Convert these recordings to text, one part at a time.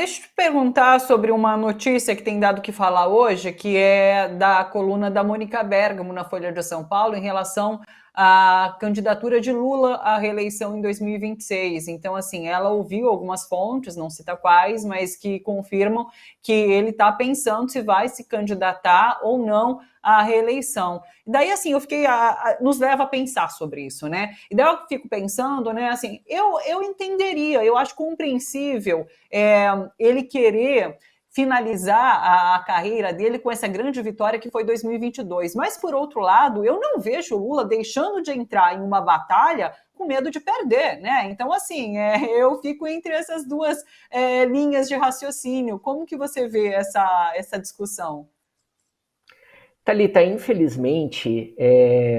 deixa eu te perguntar sobre uma notícia que tem dado o que falar hoje, que é da coluna da Mônica Bergamo na Folha de São Paulo em relação à candidatura de Lula à reeleição em 2026. Então, assim, ela ouviu algumas fontes, não cita quais, mas que confirmam que ele está pensando se vai se candidatar ou não à reeleição. E daí, assim, eu fiquei, nos leva a pensar sobre isso, né? E daí eu fico pensando, né, assim, eu entenderia, eu acho compreensível ele querer finalizar a carreira dele com essa grande vitória que foi 2022. Mas, por outro lado, eu não vejo o Lula deixando de entrar em uma batalha com medo de perder, né? Então, assim, eu fico entre essas duas linhas de raciocínio. Como que você vê essa discussão? Thalita, infelizmente,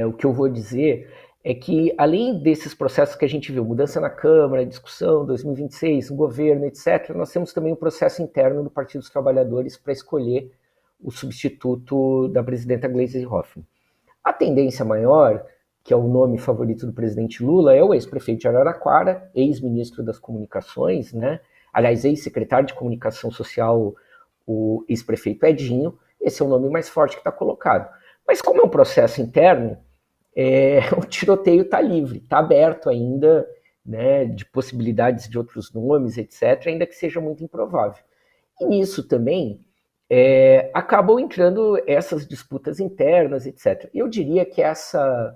o que eu vou dizer é que, além desses processos que a gente viu, mudança na Câmara, discussão, 2026, no governo, etc., nós temos também um processo interno do Partido dos Trabalhadores para escolher o substituto da presidenta Gleisi Hoffmann. A tendência maior, que é o nome favorito do presidente Lula, é o ex-prefeito de Araraquara, ex-ministro das Comunicações, né? Aliás, ex-secretário de Comunicação Social, o ex-prefeito Edinho. Esse é o nome mais forte que está colocado. Mas como é um processo interno, o tiroteio está livre, está aberto ainda, né, de possibilidades de outros nomes, etc., ainda que seja muito improvável. E nisso também acabam entrando essas disputas internas, etc. Eu diria que essa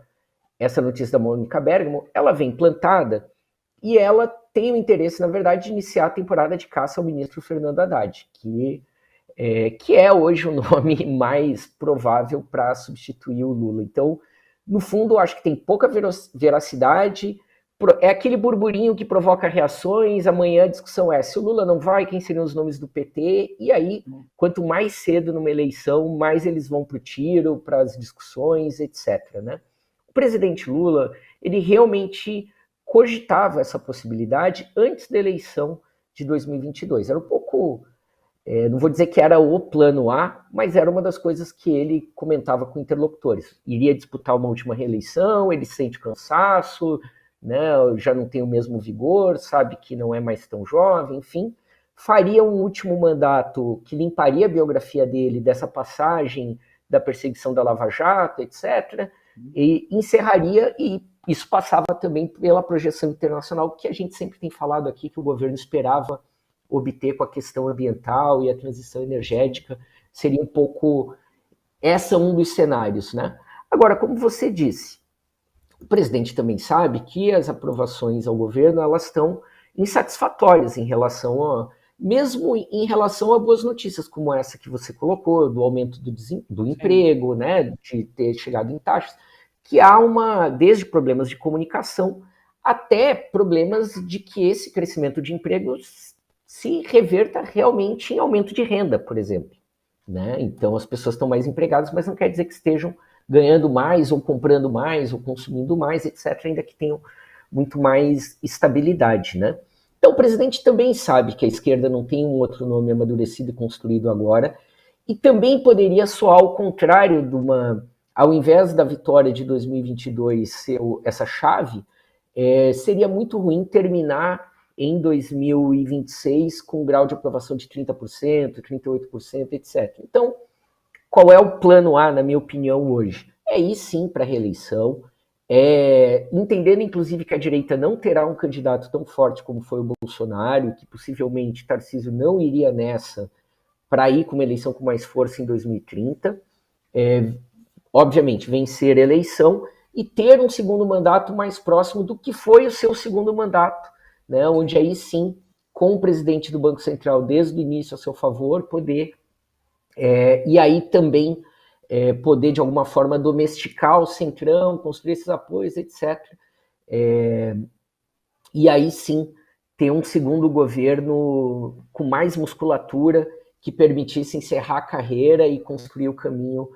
notícia da Mônica Bergamo, ela vem plantada e ela tem o interesse, na verdade, de iniciar a temporada de caça ao ministro Fernando Haddad, que é hoje o nome mais provável para substituir o Lula. Então, no fundo, eu acho que tem pouca veracidade, é aquele burburinho que provoca reações, amanhã a discussão é se o Lula não vai, quem seriam os nomes do PT, e aí, quanto mais cedo numa eleição, mais eles vão para o tiro, para as discussões, etc. Né? O presidente Lula, ele realmente cogitava essa possibilidade antes da eleição de 2022. Era um pouco... não vou dizer que era o plano A, mas era uma das coisas que ele comentava com interlocutores. Iria disputar uma última reeleição, ele sente cansaço, né, já não tem o mesmo vigor, sabe que não é mais tão jovem, enfim. Faria um último mandato que limparia a biografia dele dessa passagem da perseguição da Lava Jato, etc., e encerraria, e isso passava também pela projeção internacional que a gente sempre tem falado aqui, que o governo esperava obter com a questão ambiental e a transição energética, seria um pouco um dos cenários, né? Agora, como você disse, o presidente também sabe que as aprovações ao governo elas estão insatisfatórias mesmo em relação a boas notícias como essa que você colocou, do aumento do emprego, né, de ter chegado em taxas, que há desde problemas de comunicação até problemas de que esse crescimento de empregos se reverta realmente em aumento de renda, por exemplo. Né? Então as pessoas estão mais empregadas, mas não quer dizer que estejam ganhando mais, ou comprando mais, ou consumindo mais, etc., ainda que tenham muito mais estabilidade. Né? Então o presidente também sabe que a esquerda não tem um outro nome amadurecido e construído agora, e também poderia soar ao contrário ao invés da vitória de 2022 ser essa chave, seria muito ruim terminar em 2026 com um grau de aprovação de 30%, 38%, etc. Então, qual é o plano A, na minha opinião, hoje? É ir sim para a reeleição, entendendo inclusive que a direita não terá um candidato tão forte como foi o Bolsonaro, que possivelmente Tarcísio não iria nessa para ir com uma eleição com mais força em 2030. Obviamente, vencer a eleição e ter um segundo mandato mais próximo do que foi o seu segundo mandato, né, onde aí sim, com o presidente do Banco Central desde o início a seu favor, poder, e aí também poder de alguma forma domesticar o Centrão, construir esses apoios, etc. E aí sim, ter um segundo governo com mais musculatura que permitisse encerrar a carreira e construir o caminho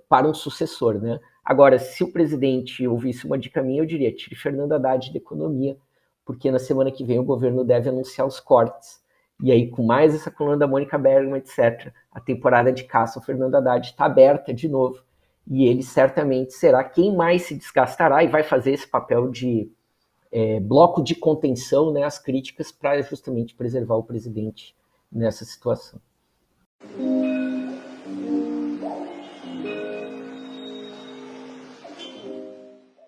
para um sucessor, né? Agora, se o presidente ouvisse uma dica minha, eu diria, tire Fernando Haddad da economia, porque na semana que vem o governo deve anunciar os cortes. E aí, com mais essa coluna da Mônica Bergamo, etc., a temporada de caça ao Fernando Haddad está aberta de novo. E ele certamente será quem mais se desgastará e vai fazer esse papel de bloco de contenção, né, às críticas para justamente preservar o presidente nessa situação.